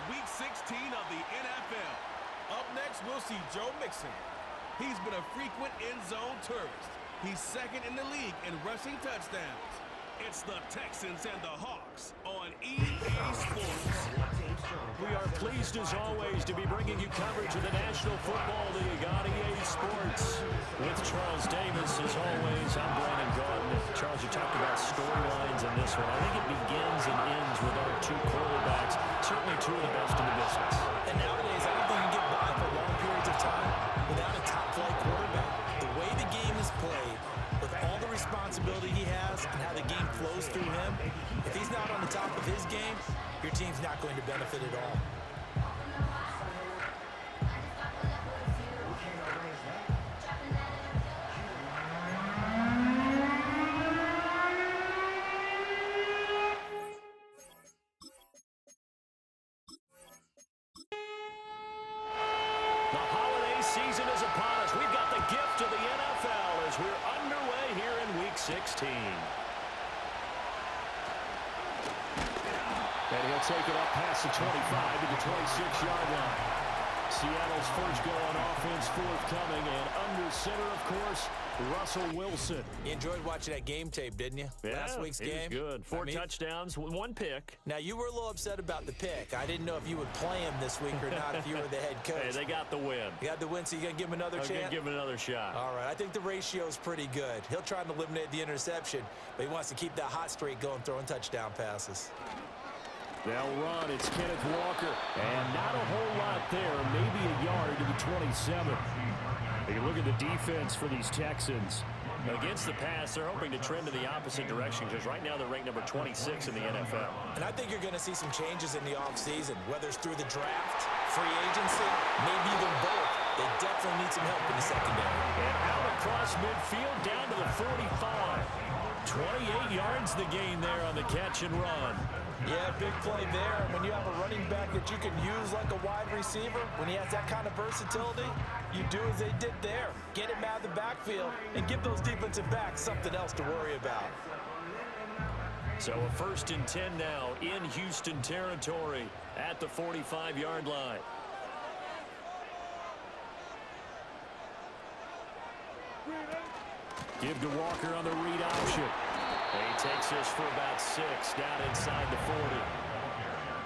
Week 16 of the NFL. Up next, we'll see Joe Mixon. He's been a frequent end-zone tourist. He's second in the league in rushing touchdowns. It's the Texans and the Hawks on EA Sports. We are pleased, as always, to be bringing you coverage of the National Football League on EA Sports. With Charles Davis, as always, I'm Brandon Gaudin. Charles, you talked about storylines in this one. I think it begins and ends with our two quarterbacks, certainly two of the best in the business. And nowadays, I don't think you can get by for long periods of time without a top-flight quarterback. The way the game is played, with all the responsibility he has and how the game flows through him, if he's not on the top of his game, your team's not going to benefit at all. The holiday season is upon us. We've got the gift of the NFL as we're underway here in Week 16. And he'll take it up past the 25 to the 26-yard line. Seattle's first go on offense forthcoming, and under center, of course, Russell Wilson. You enjoyed watching that game tape, didn't you? Yeah, Last week's game. It was good. Four touchdowns, one pick. Now, you were a little upset about the pick. I didn't know if you would play him this week or not if you were the head coach. Hey, they got the win. You got the win, so you're going to give him another chance? I'm going to give him another shot. All right, I think the ratio is pretty good. He'll try and eliminate the interception, but he wants to keep that hot streak going, throwing touchdown passes. They'll run. It's Kenneth Walker. And not a whole lot there. Maybe a yard to the 27. Take a look at the defense for these Texans. Against the pass, they're hoping to trend in the opposite direction because right now they're ranked number 26 in the NFL. And I think you're going to see some changes in the offseason, whether it's through the draft, free agency, maybe even both. They definitely need some help in the secondary. And out across midfield, down to the 45. 28 yards the gain there on the catch and run. Yeah, big play there. When you have a running back that you can use like a wide receiver, when he has that kind of versatility, you do as they did there. Get him out of the backfield and give those defensive backs something else to worry about. So a 1st and 10 now in Houston territory at the 45-yard line. Give to Walker on the read option. And he takes this for about 6 down inside the 40.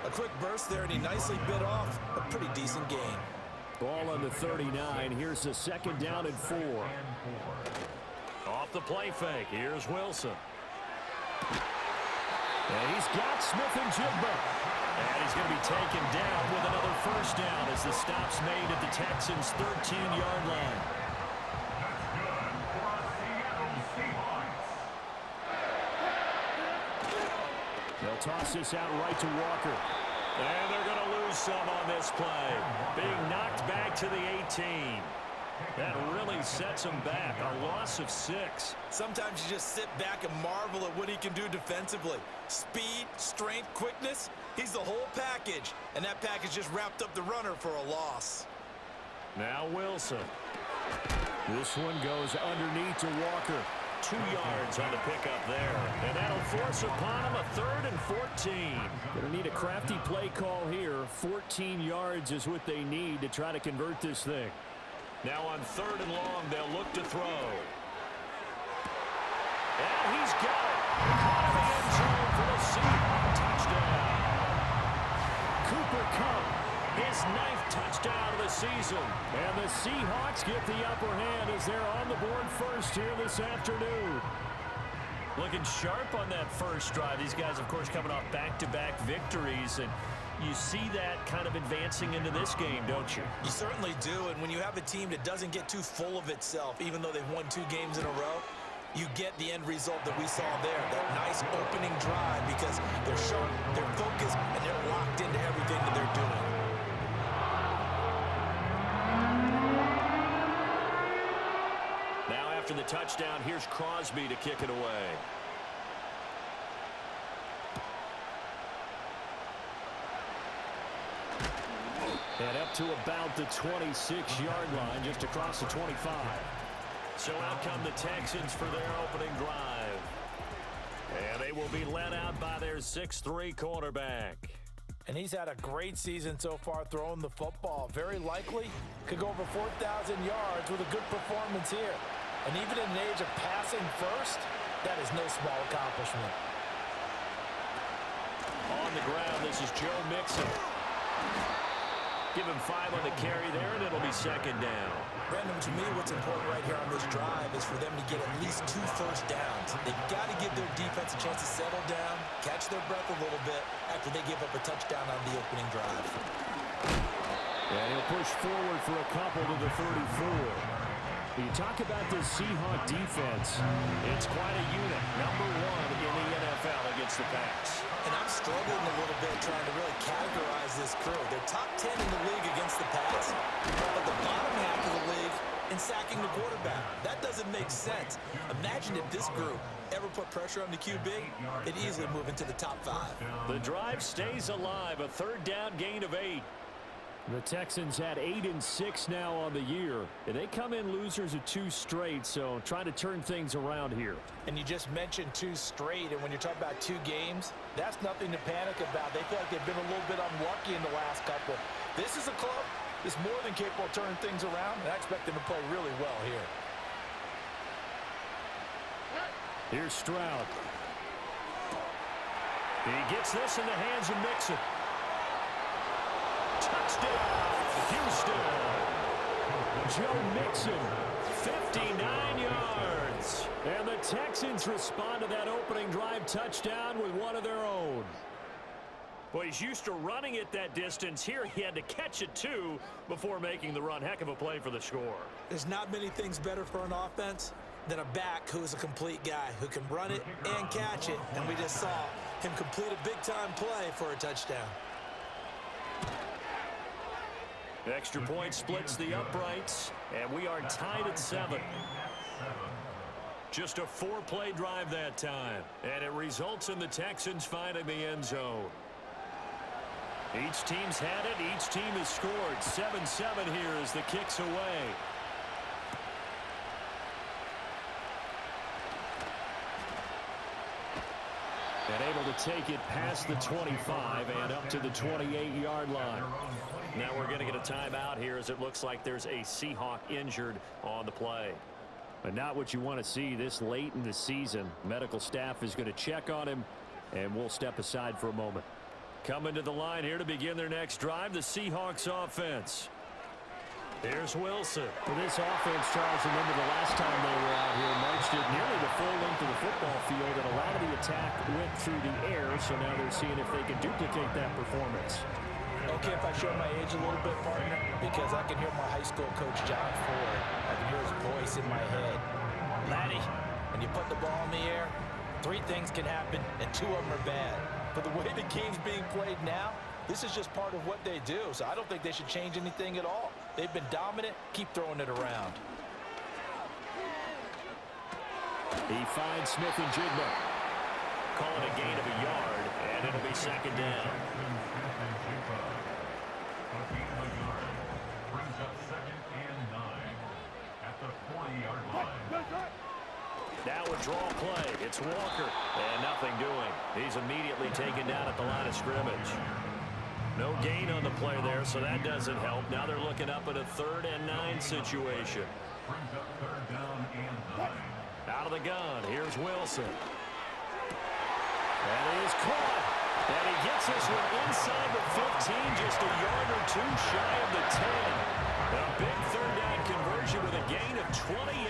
A quick burst there, and he nicely bit off a pretty decent gain. Ball on the 39. Here's the 2nd down and 4. Off the play fake. Here's Wilson. And he's got Smith and Jigba. And he's going to be taken down with another 1st down as the stop's made at the Texans' 13-yard line. They'll toss this out right to Walker. And they're going to lose some on this play. Being knocked back to the 18. That really sets him back. A loss of 6. Sometimes you just sit back and marvel at what he can do defensively. Speed, strength, quickness. He's the whole package. And that package just wrapped up the runner for a loss. Now Wilson. This one goes underneath to Walker. 2 yards on the pickup there. And that'll force upon him a 3rd and 14. Going to need a crafty play call here. 14 yards is what they need to try to convert this thing. Now on 3rd and long, they'll look to throw. And he's got it. Out of the end zone for the Seahawks touchdown. Cooper Kupp, his 9th touchdown of the season. And the Seahawks get the upper hand as they're on the board first here this afternoon. Looking sharp on that first drive. These guys, of course, coming off back-to-back victories. And you see that kind of advancing into this game, don't you? You certainly do. And when you have a team that doesn't get too full of itself, even though they've won 2 games in a row, you get the end result that we saw there, that nice opening drive, because they're sharp, they're focused, and they're locked into everything that they're doing. Now after the touchdown, here's Crosby to kick it away. And up to about the 26-yard line, just across the 25. So out come the Texans for their opening drive. And they will be led out by their 6'3" quarterback. And he's had a great season so far throwing the football. Very likely could go over 4,000 yards with a good performance here. And even in an age of passing first, that is no small accomplishment. On the ground, this is Joe Mixon. Give him 5 on the carry there, and it'll be second down. Brandon, to me, what's important right here on this drive is for them to get at least 2 first downs. They've got to give their defense a chance to settle down, catch their breath a little bit after they give up a touchdown on the opening drive. And he'll push forward for a couple to the 34. You talk about this Seahawk defense. It's quite a unit. Number 1 in the NFL against the pass. And I'm struggling a little bit trying to really categorize this crew. They're top 10 in the league against the pass, but the bottom half of the league in sacking the quarterback. That doesn't make sense. Imagine if this group ever put pressure on the QB, it'd easily move into the top 5. The drive stays alive. A third down gain of 8. The Texans had 8-6 now on the year, and they come in losers of 2 straight, so trying to turn things around here. And you just mentioned 2 straight, and when you're talking about 2 games, that's nothing to panic about. They feel like they've been a little bit unlucky in the last couple. This is a club that's more than capable of turning things around, and I expect them to play really well here. Here's Stroud. He gets this in the hands of Mixon. Touchdown, Houston. Joe Mixon, 59 yards. And the Texans respond to that opening drive touchdown with one of their own. Well, he's used to running it that distance. Here he had to catch it, too, before making the run. Heck of a play for the score. There's not many things better for an offense than a back who is a complete guy who can run it and catch it. And we just saw him complete a big-time play for a touchdown. Extra point splits the uprights, and we are tied at 7. Just a 4-play drive that time, and it results in the Texans finding the end zone. Each team's had it. Each team has scored. 7-7 here as the kick's away. And able to take it past the 25 and up to the 28-yard line. Now we're going to get a timeout here as it looks like there's a Seahawk injured on the play. But not what you want to see this late in the season. Medical staff is going to check on him, and we'll step aside for a moment. Coming to the line here to begin their next drive, the Seahawks offense. Here's Wilson. For this offense, Charles, remember the last time they were out here, marched it nearly the full length of the football field, and a lot of the attack went through the air, so now they're seeing if they can duplicate that performance. Okay, if I show my age a little bit, partner, because I can hear my high school coach, John Ford. I can hear his voice in my head. Laddie, when you put the ball in the air, 3 things can happen, and 2 of them are bad. But the way the game's being played now, this is just part of what they do, so I don't think they should change anything at all. They've been dominant. Keep throwing it around. He finds Smith and Jigba. Call it a gain of a yard, and it'll be second down. Brings up 2nd and 9 at the 40-yard line. Now a draw play. It's Walker, and nothing doing. He's immediately taken down at the line of scrimmage. No gain on the play there, so that doesn't help. Now they're looking up at a 3rd and 9 situation. Brings up 3rd down and 9. Out of the gun, here's Wilson. And he is caught. And he gets this one inside the 15, just a yard or 2 shy of the 10. A big 3rd down conversion with a gain of 28.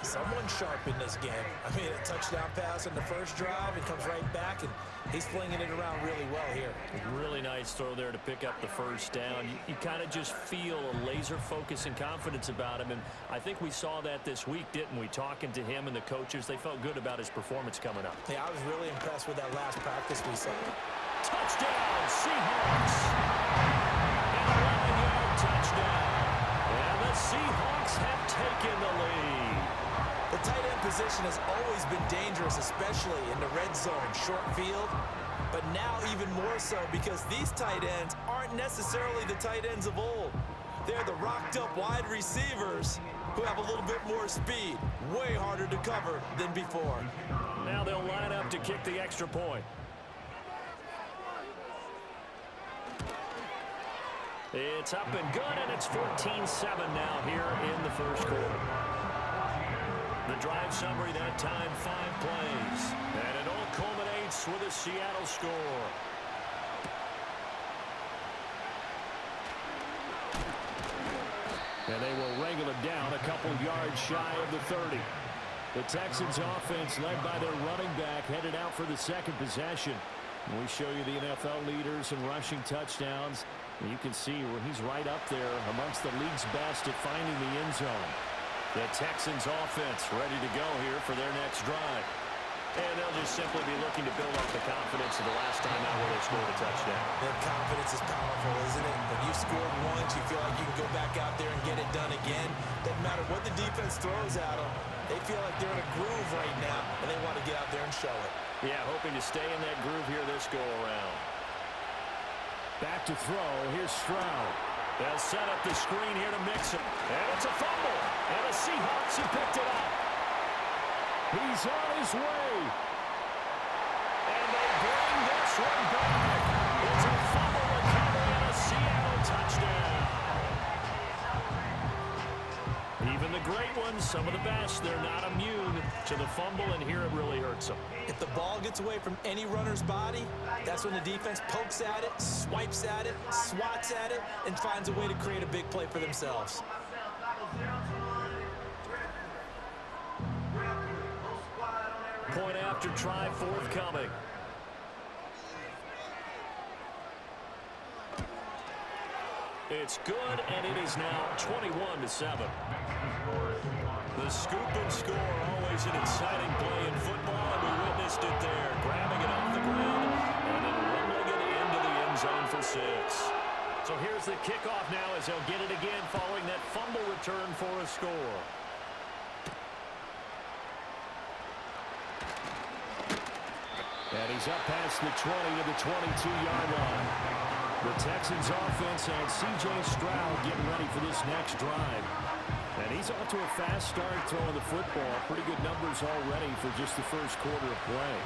Someone sharp in this game. I mean, a touchdown pass in the first drive, and comes right back, and he's flinging it around really well here. Really nice throw there to pick up the first down. You kind of just feel a laser focus and confidence about him, and I think we saw that this week, didn't we? Talking to him and the coaches, they felt good about his performance coming up. Yeah, I was really impressed with that last practice we saw. Touchdown, Seahawks! An 11-yard touchdown. And the Seahawks have taken the lead. The tight end position has always been dangerous, especially in the red zone, short field. But now even more so because these tight ends aren't necessarily the tight ends of old. They're the rocked-up wide receivers who have a little bit more speed. Way harder to cover than before. Now they'll line up to kick the extra point. It's up and good, and it's 14-7 now here in the first quarter. The drive summary that time, 5 plays. And it all culminates with a Seattle score. And they will wrangle it down a couple yards shy of the 30. The Texans offense led by their running back headed out for the second possession. We show you the NFL leaders in rushing touchdowns. And you can see where he's right up there amongst the league's best at finding the end zone. The Texans offense ready to go here for their next drive. And they'll just simply be looking to build off the confidence of the last time out where they scored a touchdown. That confidence is powerful, isn't it? When you've scored once, you feel like you can go back out there and get it done again. Doesn't matter what the defense throws at them. They feel like they're in a groove right now, and they want to get out there and show it. Yeah, hoping to stay in that groove here this go-around. Back to throw. Here's Stroud. They'll set up the screen here to Mixon. And it's a fumble. And the Seahawks have picked it up. He's on his way. And they bring this one back. It's a fumble recovery and a Seattle touchdown. Even the great ones, some of the best, they're not immune to the fumble, and here it really hurts them. If the ball gets away from any runner's body, that's when the defense pokes at it, swipes at it, swats at it, and finds a way to create a big play for themselves. Point after try forthcoming. It's good, and it is now 21-7. The scoop and score, always an exciting play in football, and we witnessed it there, grabbing it off the ground and then rumbling it into the end zone for 6. So here's the kickoff now as he'll get it again following that fumble return for a score. And he's up past the 20 to the 22-yard line. The Texans offense and C.J. Stroud getting ready for this next drive. And he's off to a fast start throwing the football. Pretty good numbers already for just the first quarter of play.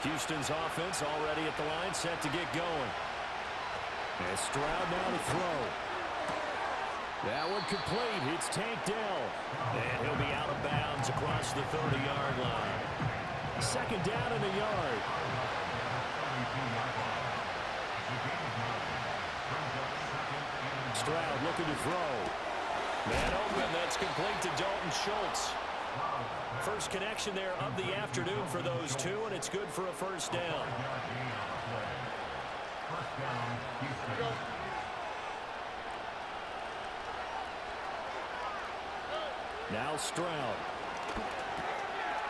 Houston's offense already at the line, set to get going. And Stroud now to throw. That one complete. It's Tank Dell. And he'll be out of bounds across the 30-yard line. Second down in the yard. Stroud looking to throw. Man open, that's complete to Dalton Schultz. First connection there of the afternoon for those two, and it's good for a first down. Now Stroud.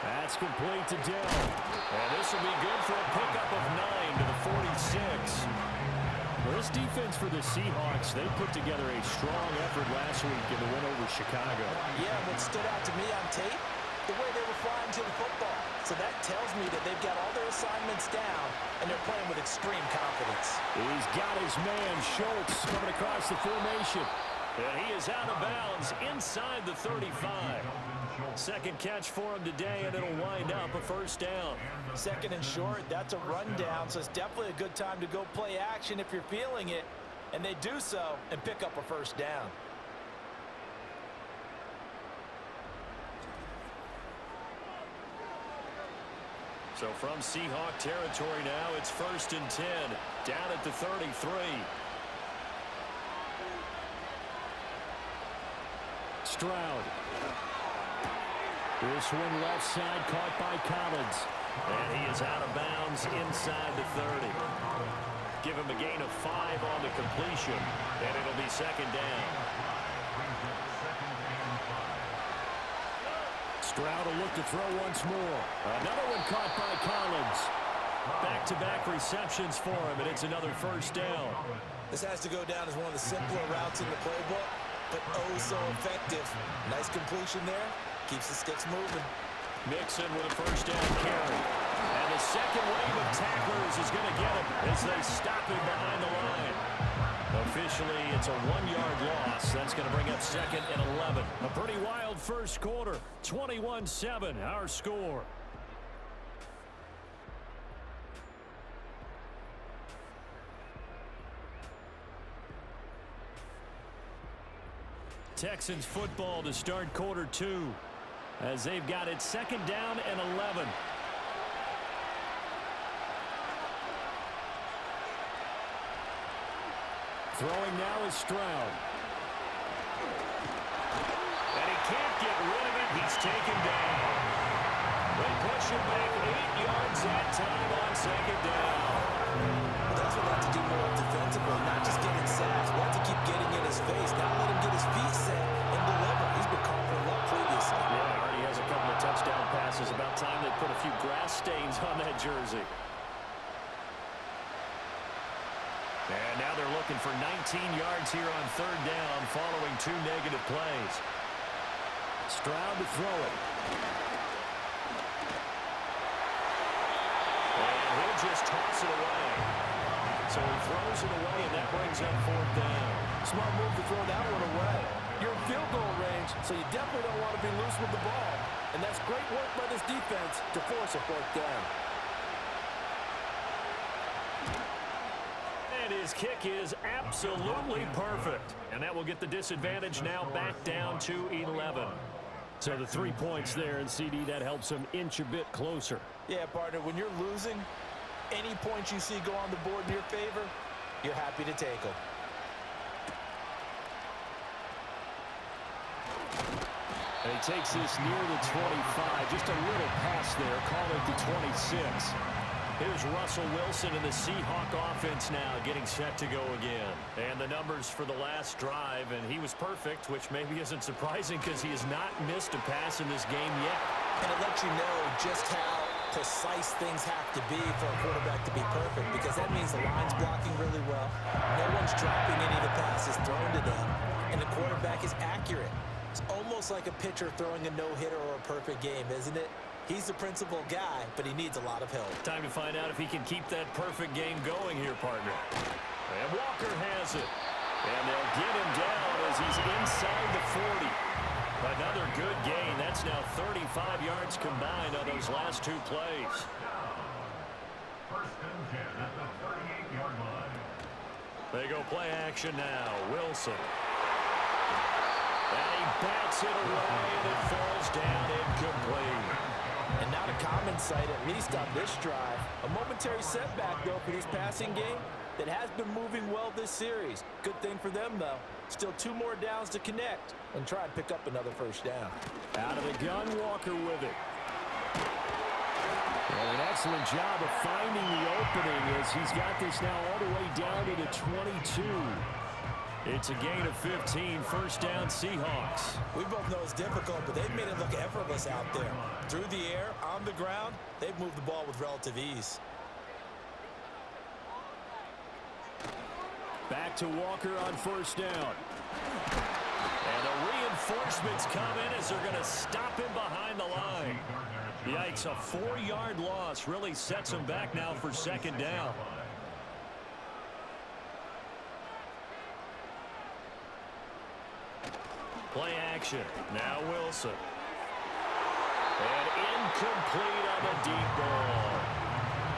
That's complete to Dell. And this will be good for a pickup of 9 to the 46. Well, this defense for the Seahawks, they put together a strong effort last week in the win over Chicago. Yeah, what stood out to me on tape, the way they were flying to the football. So that tells me that they've got all their assignments down, and they're playing with extreme confidence. He's got his man, Schultz, coming across the formation. And he is out of bounds inside the 35. Second catch for him today, and it'll wind up a first down. Second and short, that's a rundown, so it's definitely a good time to go play action if you're feeling it. And they do so and pick up a first down. So from Seahawk territory now, it's 1st and 10, down at the 33. Stroud. This one left side caught by Collins. And he is out of bounds inside the 30. Give him a gain of 5 on the completion, and it'll be second down. Stroud will look to throw once more. Another one caught by Collins. Back-to-back receptions for him, and it's another first down. This has to go down as one of the simpler routes in the playbook, but oh so effective. Nice completion there. Keeps the sticks moving. Mixon with a first down carry. And the second wave of tacklers is going to get him as they stop him behind the line. Officially, it's a 1-yard loss. That's going to bring up 2nd and 11. A pretty wild first quarter. 21-7, our score. Texans football to start quarter 2 as they've got it 2nd down and 11. Throwing now is Stroud. And he can't get rid of it. He's taken down. They push him back 8 yards that time on 2nd down. That's what we have to do more defensively, not just getting sacks. We have to keep getting in his face. Now let him get his feet set and deliver. He's been coughing up previously. Yeah, already has a couple of touchdown passes. About time they put a few grass stains on that jersey. And now they're looking for 19 yards here on 3rd down following 2 negative plays. Stroud to throw it. And he'll just toss it away. So he throws it away, and that brings up 4th down. Smart move to throw that one away. You're in field goal range, so you definitely don't want to be loose with the ball. And that's great work by this defense to force a 4th down. And his kick is absolutely perfect. And that will get the disadvantage now back down to 11. So the 3 points there, and CD, that helps him inch a bit closer. Yeah, partner, when you're losing, any points you see go on the board in your favor, you're happy to take them. And he takes this near the 25. Just a little pass there. Call it the 26. Here's Russell Wilson and the Seahawk offense now getting set to go again. And the numbers for the last drive, and he was perfect, which maybe isn't surprising because he has not missed a pass in this game yet. And it lets you know just how precise things have to be for a quarterback to be perfect, because that means the line's blocking really well. No one's dropping any of the passes thrown to them, and the quarterback is accurate. It's almost like a pitcher throwing a no-hitter or a perfect game, isn't it? He's the principal guy, but he needs a lot of help. Time to find out if he can keep that perfect game going here, partner. And Walker has it. And they'll get him down as he's inside the 40. Another good gain. That's now 35 yards combined on those last 2 plays. 1st and 10 at the 38-yard line. They go play action now. Wilson. And he bats it away, and it falls down incomplete. And not a common sight, at least on this drive. A momentary setback, though, for this passing game that has been moving well this series. Good thing for them, though. Still 2 more downs to connect and try and pick up another 1st down. Out of the gun, Walker with it. Well, an excellent job of finding the opening as he's got this now all the way down to the 22. It's a gain of 15, 1st down Seahawks. We both know it's difficult, but they've made it look effortless out there. Through the air, on the ground, they've moved the ball with relative ease. Back to Walker on 1st down. And the reinforcements come in as they're going to stop him behind the line. Yikes, a 4-yard loss really sets him back now for 2nd down. Play action. Now Wilson. And incomplete on the deep ball.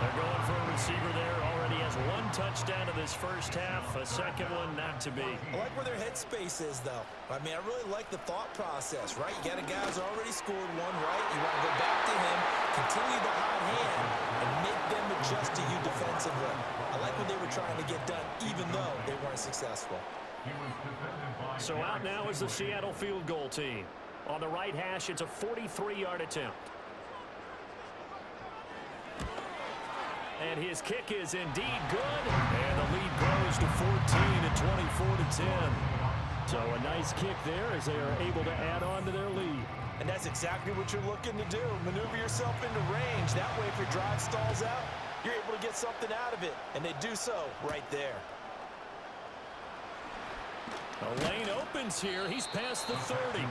They're going for a receiver there. Already has 1 touchdown in this 1st half. A 2nd one not to be. I like where their headspace is, though. I mean, I really like the thought process, right? You got a guy who's already scored 1, right? You want to go back to him, continue the hot hand, and make them adjust to you defensively. I like what they were trying to get done, even though they weren't successful. So out now is the Seattle field goal team. On the right hash, it's a 43-yard attempt. And his kick is indeed good. And the lead grows to 14 and 24-10. So a nice kick there as they are able to add on to their lead. And that's exactly what you're looking to do. Maneuver yourself into range. That way, if your drive stalls out, you're able to get something out of it. And they do so right there. The lane opens here. He's past the 30.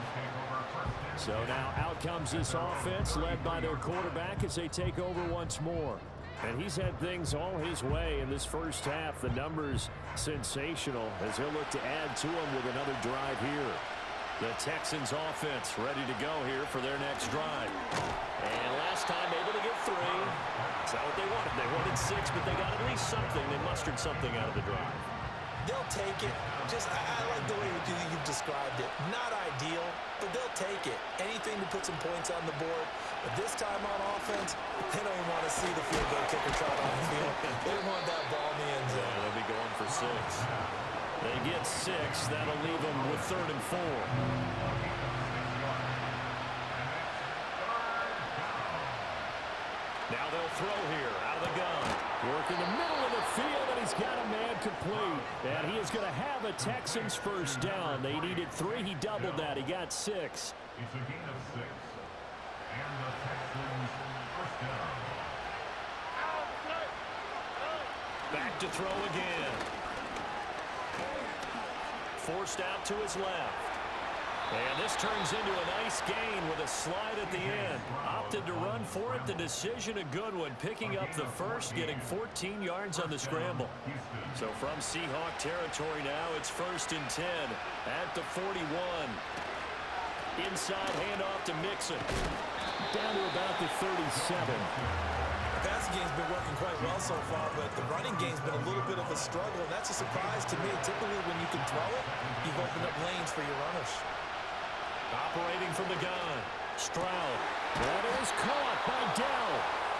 So now out comes this offense led by their quarterback as they take over once more. And he's had things all his way in this 1st half. The numbers sensational as he'll look to add to them with another drive here. The Texans offense ready to go here for their next drive. And last time able to get 3. That's not what they wanted. They wanted 6, but they got at least something. They mustered something out of the drive. they'll take it. I like the way you've described it. Not ideal, but they'll take it. Anything to put some points on the board. But this time on offense, they don't even want to see the field goal kicker trot on the field. They want that ball in the end zone. They'll be going for 6. They get 6. That'll leave them with 3rd and 4. Now they'll throw here out of the gun. Work in the middle of the field, and he's got a man complete. And he is going to have a Texans first down. They needed 3. He doubled that. He got 6. It's a gain of 6. And the Texans first down. Back to throw again. Forced out to his left. And this turns into a nice gain with a slide at the end. Opted to run for it. The decision a good one. Picking up the first, getting 14 yards on the scramble. So from Seahawk territory now, it's 1st and 10 at the 41. Inside handoff to Mixon. Down to about the 37. The passing game's been working quite well so far, but the running game's been a little bit of a struggle, and that's a surprise to me. Typically, when you can throw it, you've opened up lanes for your runners. Operating from the gun. Stroud. That is caught by Dell.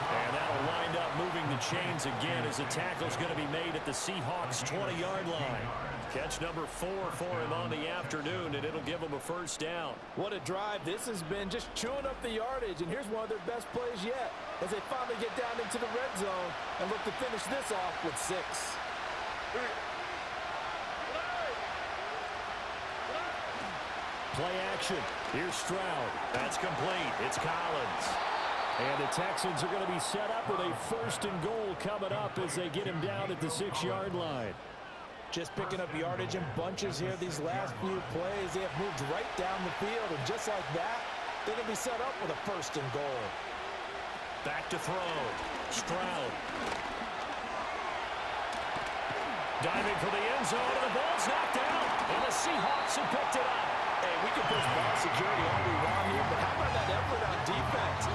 And that'll wind up moving the chains again as the tackle's going to be made at the Seahawks' 20-yard line. Catch number 4 for him on the afternoon, and it'll give him a first down. What a drive this has been, just chewing up the yardage. And here's one of their best plays yet as they finally get down into the red zone and look to finish this off with 6. Play action. Here's Stroud. That's complete. It's Collins. And the Texans are going to be set up with a 1st and goal coming up as they get him down at the 6-yard line. Just picking up yardage in bunches here these last few plays. They have moved right down the field, and just like that, they're going to be set up with a 1st and goal. Back to throw. Stroud. Diving for the end zone, and the ball's knocked out. And the Seahawks have picked it up. Hey, we can push ball security all we want here, but how about that effort on defense?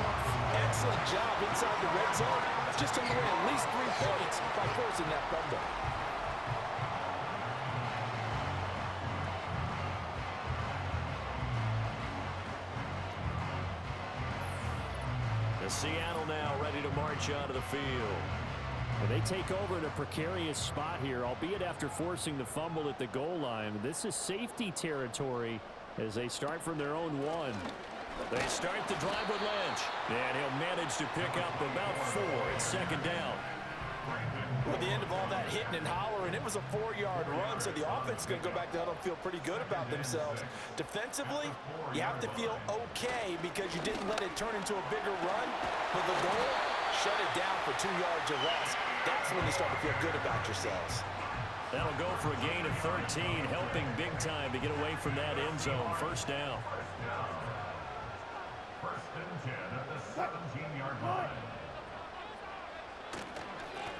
Excellent job inside the red zone. Just took away at least 3 points by forcing that fumble. The Seattle now ready to march onto the field. And they take over in a precarious spot here, albeit after forcing the fumble at the goal line. This is safety territory as they start from their own 1. They start the drive with Lynch, and he'll manage to pick up about 4. It's 2nd down. At the end of all that hitting and hollering, it was a 4-yard run, so the offense is going to go back down and feel pretty good about themselves. Defensively, you have to feel okay because you didn't let it turn into a bigger run, but the goal, shut it down for 2 yards or less. That's when you start to feel good about yourselves. That'll go for a gain of 13, helping big time to get away from that end zone. 1st down. 1st and 10 at the 17-yard line.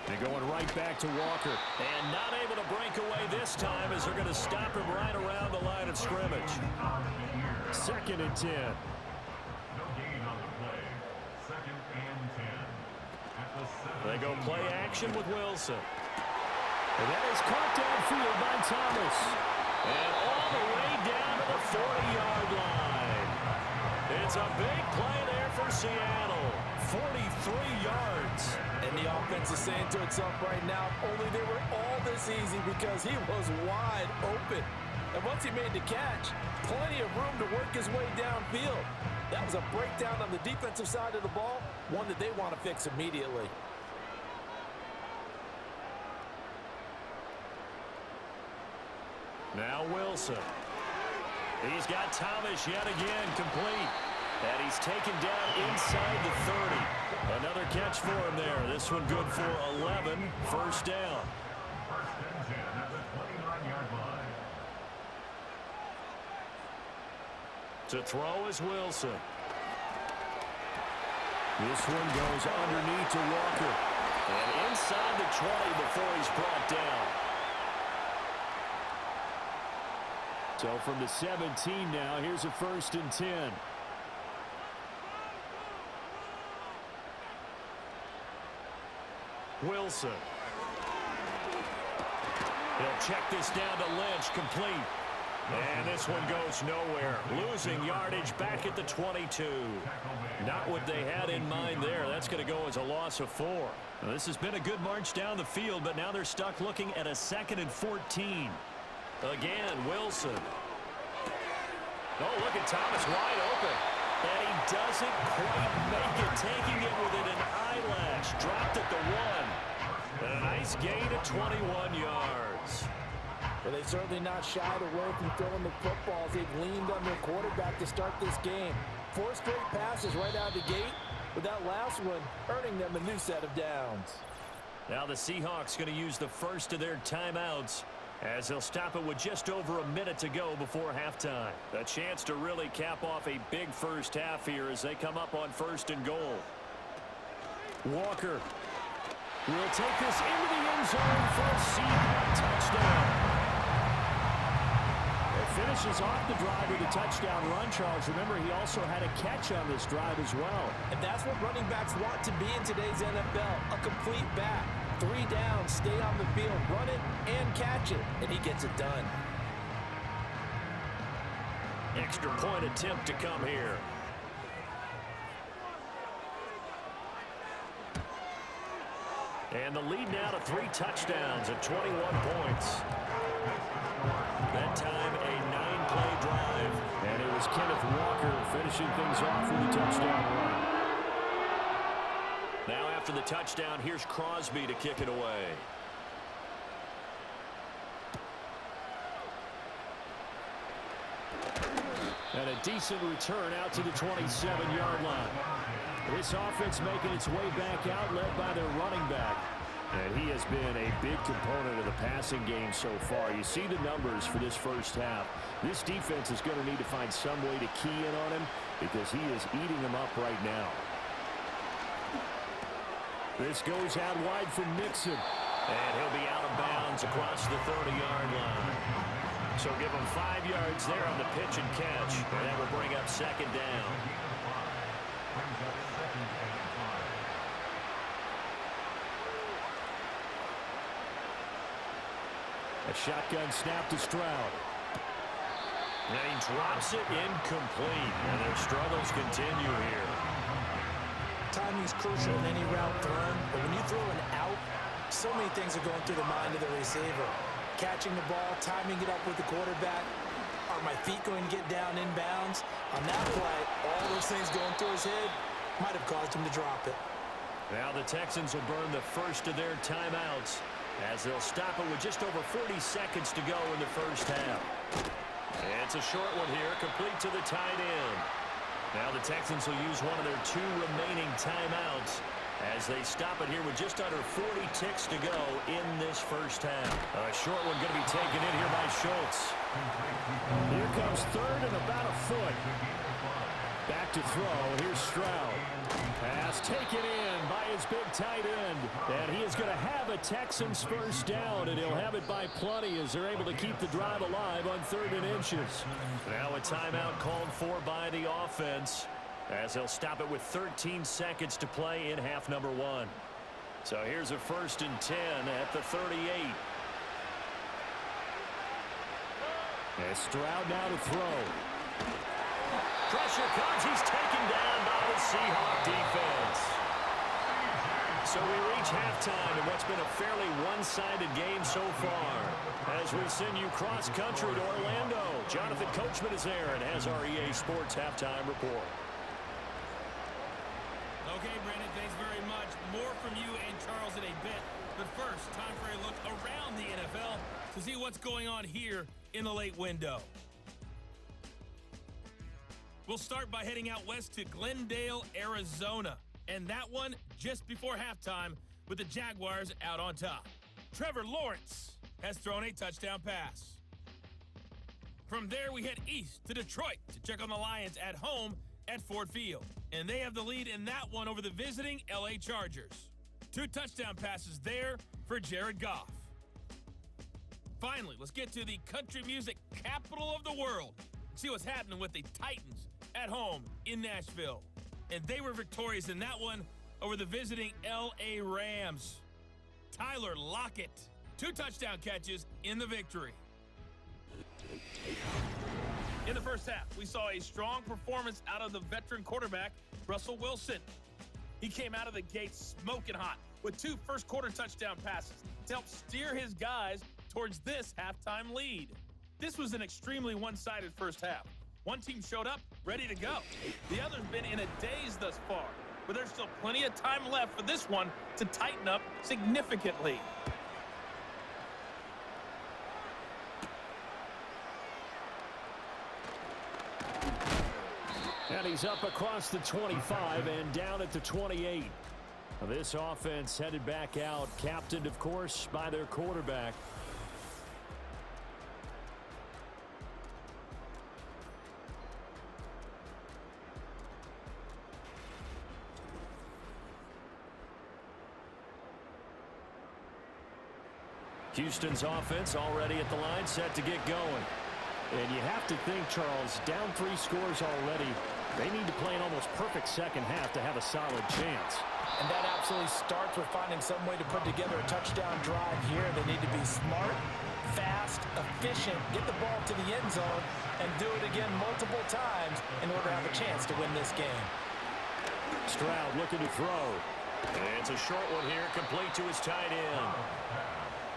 They're going right back to Walker. And not able to break away this time as they're going to stop him right around the line of scrimmage. 2nd and 10. No gain on the play. 2nd and 10. At the 17. They go play action with Wilson. And that is caught downfield by Thomas. And all the way down to the 40-yard line. It's a big play there for Seattle. 43 yards. And the offense is saying to itself right now, only they were all this easy because he was wide open. And once he made the catch, plenty of room to work his way downfield. That was a breakdown on the defensive side of the ball, one that they want to fix immediately. Now Wilson. He's got Thomas yet again complete. And he's taken down inside the 30. Another catch for him there. This one good for 11. 1st down. 1st and 10 at the 29-yard line. To throw is Wilson. This one goes underneath to Walker. And inside the 20 before he's brought down. So from the 17 now, here's a 1st and 10. Wilson. He'll check this down to Lynch, complete. And this one goes nowhere. Losing yardage back at the 22. Not what they had in mind there. That's going to go as a loss of 4. Now, this has been a good march down the field, but now they're stuck looking at a 2nd and 14. Again, Wilson. Oh, look at Thomas wide open. And he doesn't quite make it, taking it within an eyelash. Dropped at the 1. And a nice gain of 21 yards. Well, they certainly not shied away from throwing the footballs. They've leaned on their quarterback to start this game. 4 straight passes right out of the gate, with that last one earning them a new set of downs. Now the Seahawks going to use the first of their timeouts as they'll stop it with just over a minute to go before halftime. A chance to really cap off a big first half here as they come up on 1st and goal. Walker will take this into the end zone for a Seahawks touchdown. Finishes off the drive with a touchdown run, Charles. Remember, he also had a catch on this drive as well. And that's what running backs want to be in today's NFL, a complete back. 3 downs, stay on the field, run it, and catch it. And he gets it done. Extra point attempt to come here. And the lead now to 3 touchdowns at 21 points. That time, a 9-play drive. And it was Kenneth Walker finishing things off with a touchdown run. Now after the touchdown, here's Crosby to kick it away. And a decent return out to the 27-yard line. This offense making its way back out, led by their running back. And he has been a big component of the passing game so far. You see the numbers for this first half. This defense is going to need to find some way to key in on him because he is eating them up right now. This goes out wide for Mixon. And he'll be out of bounds across the 30-yard line. So give him 5 yards there on the pitch and catch. And that will bring up 2nd down. A shotgun snap to Stroud. And he drops it incomplete. And their struggles continue here. Timing's crucial in any route thrown, but when you throw an out, so many things are going through the mind of the receiver. Catching the ball, timing it up with the quarterback. Are my feet going to get down inbounds? On that play, all those things going through his head might have caused him to drop it. Now the Texans will burn the first of their timeouts as they'll stop it with just over 40 seconds to go in the first half. It's a short one here, complete to the tight end. Now the Texans will use one of their 2 remaining timeouts as they stop it here with just under 40 ticks to go in this first half. A short one going to be taken in here by Schultz. Here comes 3rd and about a foot. Back to throw. Here's Stroud. Pass taken in by his big tight end. And he is going to have a Texans first down, and he'll have it by plenty as they're able to keep the drive alive on 3rd and inches. Now a timeout called for by the offense as they'll stop it with 13 seconds to play in half number 1. So here's a 1st and 10 at the 38. And Stroud now to throw. Pressure comes. He's taken down by the Seahawks defense. So we reach halftime in what's been a fairly one-sided game so far. As we send you cross-country to Orlando, Jonathan Coachman is there and has our EA Sports halftime report. Okay, Brandon, thanks very much. More from you and Charles in a bit. But first, time for a look around the NFL to see what's going on here in the late window. We'll start by heading out west to Glendale, Arizona. And that one just before halftime with the Jaguars out on top. Trevor Lawrence has thrown a touchdown pass. From there, we head east to Detroit to check on the Lions at home at Ford Field. And they have the lead in that one over the visiting LA Chargers. 2 touchdown passes there for Jared Goff. Finally, let's get to the country music capital of the world. See what's happening with the Titans at home in Nashville. And they were victorious in that one over the visiting LA Rams. Tyler Lockett 2 touchdown catches in the victory. In the first half, we saw a strong performance out of the veteran quarterback, Russell Wilson. He came out of the gate smoking hot with 2 first-quarter touchdown passes to help steer his guys towards this halftime lead. This was an extremely one-sided first half. One team showed up, ready to go. The other's been in a daze thus far, but there's still plenty of time left for this one to tighten up significantly. And he's up across the 25 and down at the 28. This offense headed back out, captained, of course, by their quarterback. Houston's offense already at the line, set to get going. And you have to think, Charles, down 3 scores already. They need to play an almost perfect second half to have a solid chance. And that absolutely starts with finding some way to put together a touchdown drive here. They need to be smart, fast, efficient, get the ball to the end zone, and do it again multiple times in order to have a chance to win this game. Stroud looking to throw. And it's a short one here, complete to his tight end.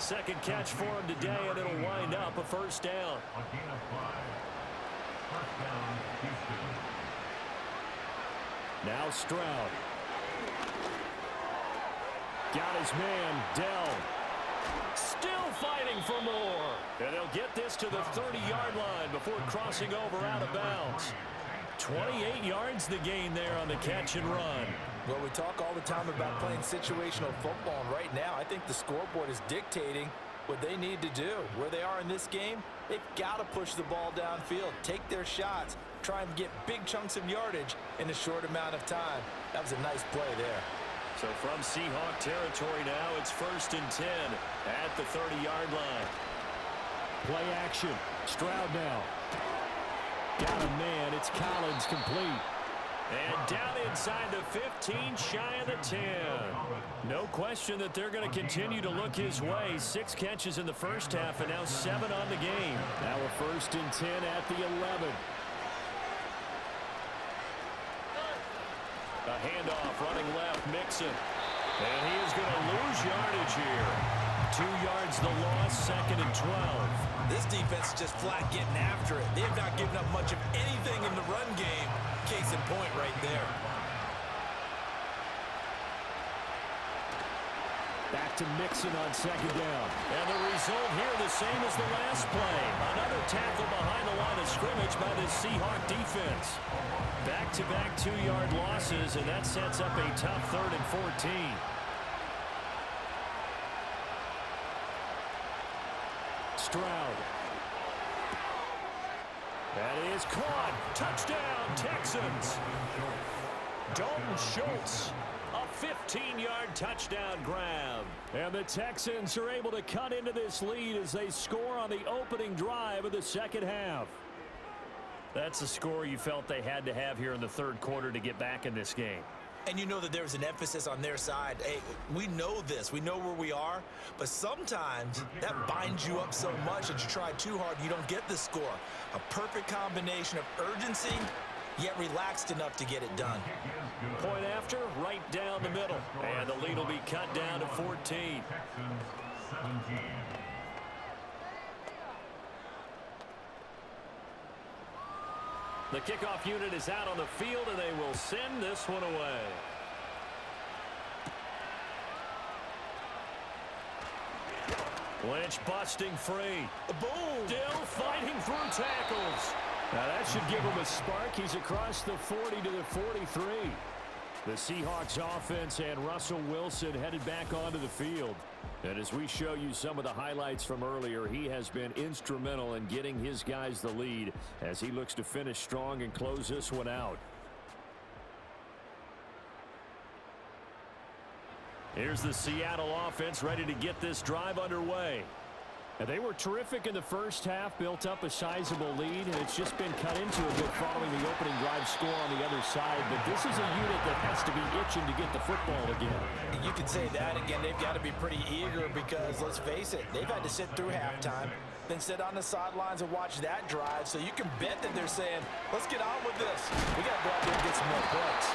Second catch for him today, and it'll wind up a first down. A gain of 5. First down, Houston. Now Stroud. Got his man, Dell. Still fighting for more. And they'll get this to the 30-yard line before crossing over out of bounds. 28 yards the gain there on the catch and run. Well, we talk all the time about playing situational football, and right now I think the scoreboard is dictating what they need to do. Where they are in this game, they've got to push the ball downfield, take their shots, try and get big chunks of yardage in a short amount of time. That was a nice play there. So from Seahawk territory now, it's 1st and 10 at the 30-yard line. Play action. Stroud now. Got a man. It's Collins complete. And down inside the 15, shy of the 10. No question that they're going to continue to look his way. 6 catches in the first half and now 7 on the game. Now a 1st and 10 at the 11. A handoff running left, Mixon. And he is going to lose yardage here. 2 yards the loss, 2nd and 12. This defense is just flat getting after it. They have not given up much of anything in the run game. Case in point right there. Back to Mixon on 2nd down. And the result here the same as the last play. Another tackle behind the line of scrimmage by the Seahawk defense. Back-to-back 2-yard losses, and that sets up a tough 3rd and 14. Stroud. That is caught. Touchdown, Texans. Dalton Schultz. A 15-yard touchdown grab. And the Texans are able to cut into this lead as they score on the opening drive of the second half. That's the score you felt they had to have here in the 3rd quarter to get back in this game. And you know that there's an emphasis on their side. Hey, we know this. We know where we are. But sometimes that binds you up so much that you try too hard, you don't get the score. A perfect combination of urgency, yet relaxed enough to get it done. Point after, right down the middle. And the lead will be cut down to 14. Texans 17. The kickoff unit is out on the field, and they will send this one away. Lynch busting free. Boom! Still fighting through tackles. Now that should give him a spark. He's across the 40 to the 43. The Seahawks offense and Russell Wilson headed back onto the field. And as we show you some of the highlights from earlier, he has been instrumental in getting his guys the lead as he looks to finish strong and close this one out. Here's the Seattle offense ready to get this drive underway. And they were terrific in the first half, built up a sizable lead, and it's just been cut into a bit following the opening drive score on the other side. But this is a unit that has to be itching to get the football again. You can say that again. They've got to be pretty eager because, let's face it, they've had to sit through halftime, then sit on the sidelines and watch that drive. So you can bet that they're saying, let's get on with this. We got to go out there and get some more points.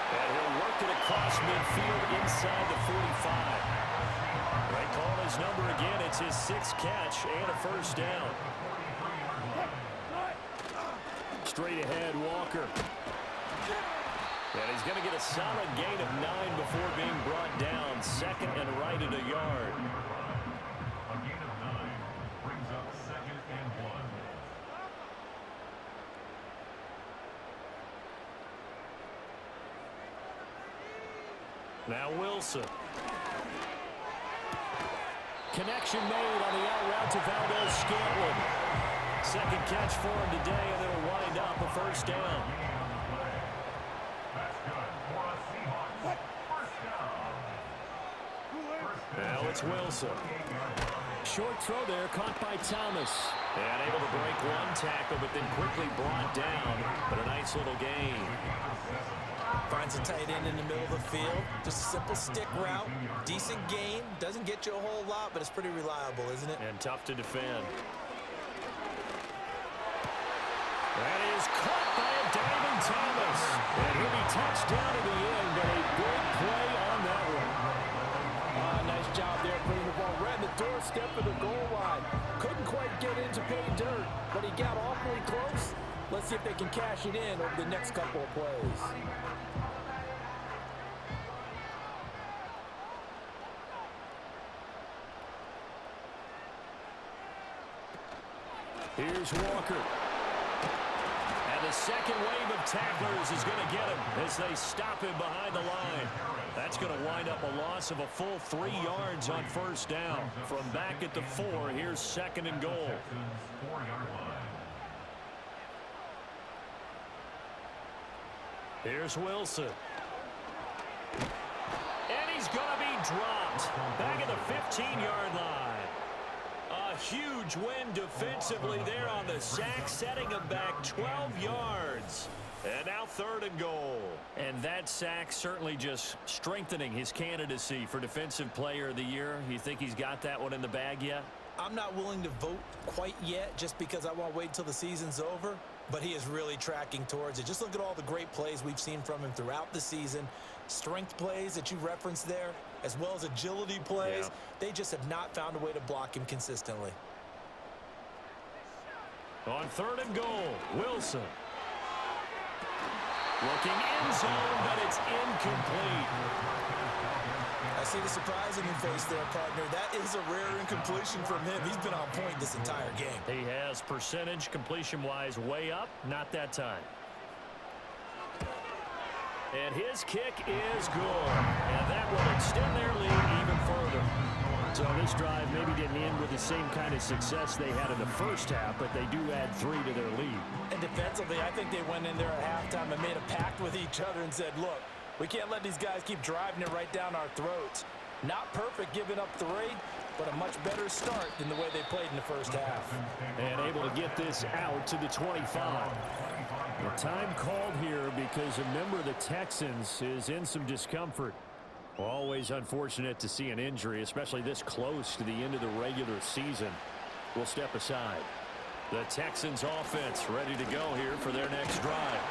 And he'll work it across midfield inside the 45. They call his number again. It's his 6th catch and a first down. Straight ahead, Walker. And he's going to get a solid gain of 9 before being brought down. Second and right at a yard. A gain of 9 brings up 2nd and 1. Now Wilson. Connection made on the out route to Valdez-Scantling. Second catch for him today, and it'll wind up a first down. That's good for a Seahawks first down. Now it's Wilson. Short throw there, caught by Thomas. And able to break one tackle, but then quickly brought down. But a nice little gain. Finds a tight end in the middle of the field. Just a simple stick route. Decent gain. Doesn't get you a whole lot, but it's pretty reliable, isn't it? And tough to defend. That is caught by a diving Thomas. And he'll be touched down to the end, but a big play on that one. Nice job there putting the ball right in the doorstep of the goal line. Couldn't quite get in to pay dirt, but he got awfully close. Let's see if they can cash it in over the next couple of plays. Here's Walker. And the second wave of tacklers is going to get him as they stop him behind the line. That's going to wind up a loss of a full 3 yards on first down. From back at the 4, here's 2nd and goal. Here's Wilson. And he's going to be dropped. Back at the 15-yard line. A huge win defensively there on the sack, setting him back 12 yards. And now 3rd and goal. And that sack certainly just strengthening his candidacy for Defensive Player of the Year. You think he's got that one in the bag yet? I'm not willing to vote quite yet just because I want to wait until the season's over. But he is really tracking towards it. Just look at all the great plays we've seen from him throughout the season. Strength plays that you referenced there, as well as agility plays. Yeah. They just have not found a way to block him consistently. On 3rd and goal, Wilson. Looking in zone, but it's incomplete. I see the surprise in your face there, partner. That is a rare incompletion from him. He's been on point this entire game. He has percentage completion-wise way up. Not that time. And his kick is good. And that will extend their lead even further. So this drive maybe didn't end with the same kind of success they had in the first half, but they do add 3 to their lead. And defensively, I think they went in there at halftime and made a pact with each other and said, look, we can't let these guys keep driving it right down our throats. Not perfect giving up 3, but a much better start than the way they played in the first half. And able to get this out to the 25. The time called here because a member of the Texans is in some discomfort. Always unfortunate to see an injury, especially this close to the end of the regular season. We'll step aside. The Texans offense ready to go here for their next drive.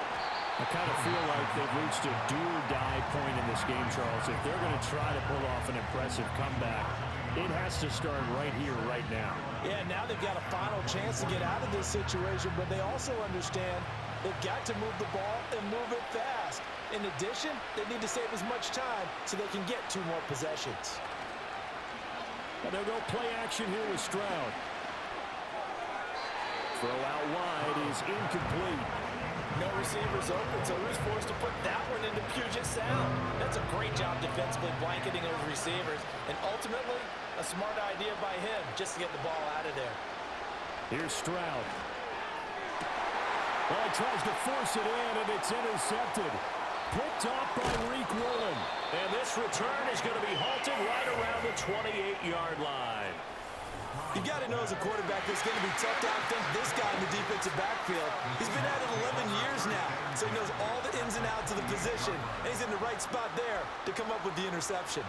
I kind of feel like they've reached a do-or-die point in this game, Charles. If they're going to try to pull off an impressive comeback, it has to start right here, right now. Yeah, now they've got a final chance to get out of this situation, but they also understand they've got to move the ball and move it fast. In addition, they need to save as much time so they can get 2 more possessions. And they'll go play action here with Stroud. Throw out wide is incomplete. No receivers open, so he's forced to put that one into Puget Sound. That's a great job defensively blanketing those receivers, and ultimately a smart idea by him just to get the ball out of there. Here's Stroud. Well, he tries to force it in, and it's intercepted. Picked off by Reek Woolen. And this return is going to be halted right around the 28-yard line. You got to know as a quarterback it's going to be tough to outthink this guy in the defensive backfield. He's been at it 11 years now, so he knows all the ins and outs of the position, and he's in the right spot there to come up with the interception.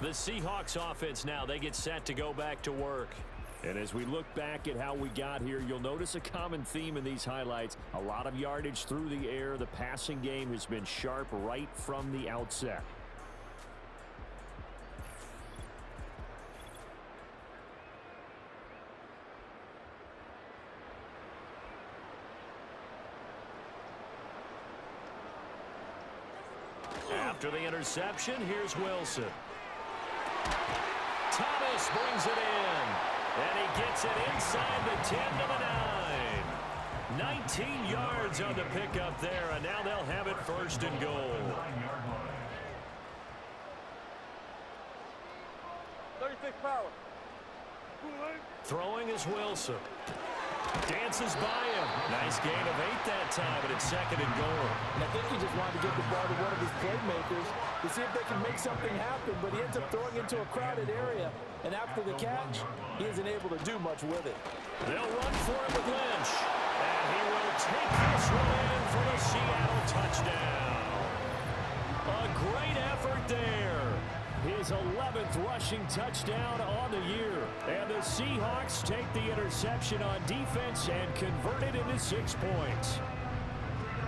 The Seahawks offense now, they get set to go back to work. And as we look back at how we got here, you'll notice a common theme in these highlights. A lot of yardage through the air. The passing game has been sharp right from the outset. After the interception, here's Wilson. Thomas brings it in, and he gets it inside the 10 to the 9. 19 yards on the pickup there, and now they'll have it first and goal. 36 power. Throwing is Wilson. Dances by him. Nice gain of 8 that time, but it's second and goal. And I think he just wanted to get the ball to one of his playmakers to see if they can make something happen, but he ends up throwing into a crowded area, and after the catch, he isn't able to do much with it. They'll run for it with Lynch, and he will take this one in for the Seattle touchdown. A great effort there. His 11th rushing touchdown on the year. And the Seahawks take the interception on defense and convert it into 6 points.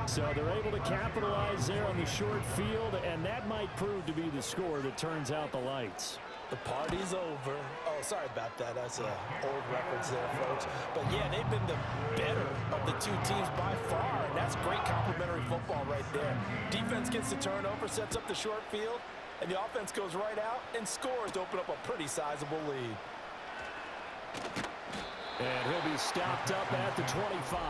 So they're able to capitalize there on the short field, and that might prove to be the score that turns out the lights. The party's over. Oh, sorry about that. That's an old reference there, folks. But, yeah, they've been the better of the two teams by far, and that's great complimentary football right there. Defense gets the turnover, sets up the short field, and the offense goes right out and scores to open up a pretty sizable lead. And he'll be stopped up at the 25.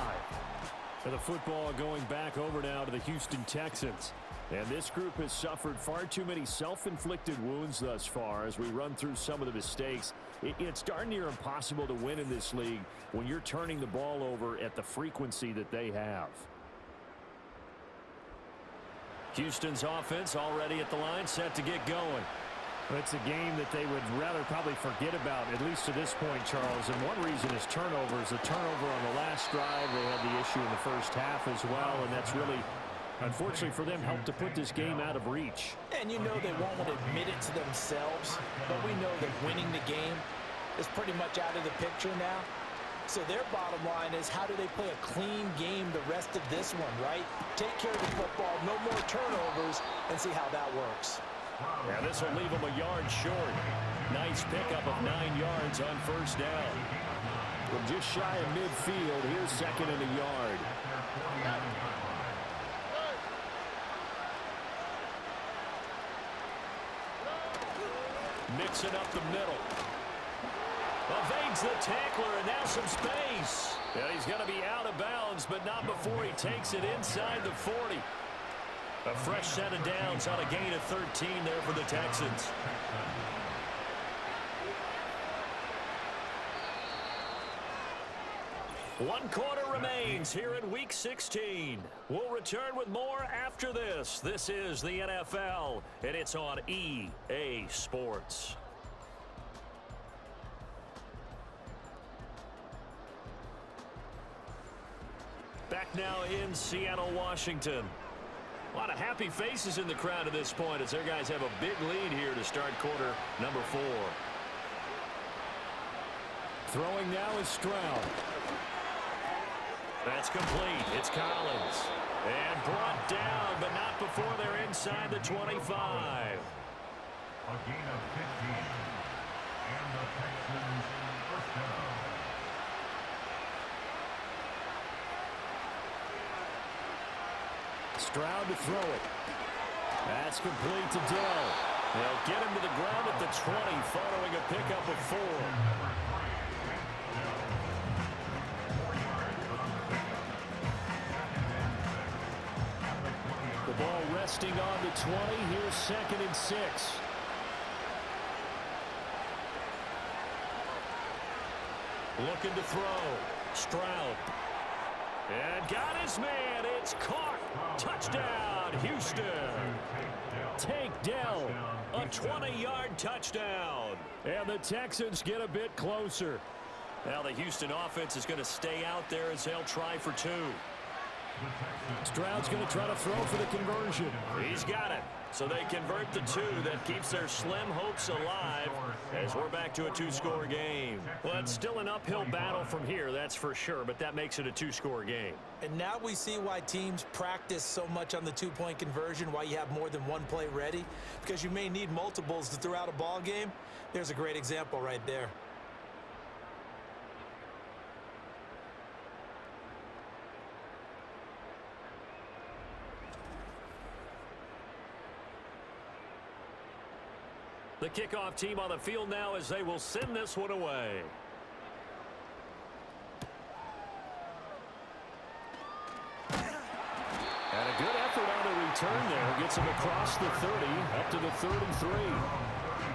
And the football going back over now to the Houston Texans. And this group has suffered far too many self-inflicted wounds thus far as we run through some of the mistakes. It's darn near impossible to win in this league when you're turning the ball over at the frequency that they have. Houston's offense already at the line, set to get going. It's a game that they would rather probably forget about, at least to this point, Charles. And one reason is turnovers. The turnover on the last drive, they had the issue in the first half as well, and that's really, unfortunately for them, helped to put this game out of reach. And you know they won't admit it to themselves, but we know that winning the game is pretty much out of the picture now. So their bottom line is, how do they play a clean game the rest of this one, right? Take care of the football, no more turnovers, and see how that works. Yeah, this will leave them a yard short. Nice pickup of 9 yards on first down. From just shy of midfield, here's second and a yard. Mixing up the middle. Evades the tackler, and now some space. Yeah, he's going to be out of bounds, but not before he takes it inside the 40. A fresh set of downs on a gain of 13 there for the Texans. One quarter remains here in Week 16. We'll return with more after this. This is the NFL, and it's on EA Sports. Back now in Seattle, Washington. A lot of happy faces in the crowd at this point as their guys have a big lead here to start quarter number 4. Throwing now is Stroud. That's complete. It's Collins. And brought down, but not before they're inside the 25. A gain of 15. And the Texans first down. Stroud to throw it. That's complete to Dell. They'll get him to the ground at the 20 following a pickup of 4. The ball resting on the 20. Here's second and 6. Looking to throw. Stroud. And got his man. It's caught. Touchdown. touchdown, Houston. Tank Dell, a 20-yard touchdown. And the Texans get a bit closer. Now the Houston offense is going to stay out there as they'll try for two. Stroud's going to try to throw for the conversion. He's got it. So they convert the two. That keeps their slim hopes alive as we're back to a two-score game. Well, it's still an uphill battle from here, that's for sure, but that makes it a two-score game. And now we see why teams practice so much on the two-point conversion, why you have more than one play ready, because you may need multiples to throw out a ball game. There's a great example right there. The kickoff team on the field now as they will send this one away. And a good effort on the return there. Gets him across the 30, up to the 33.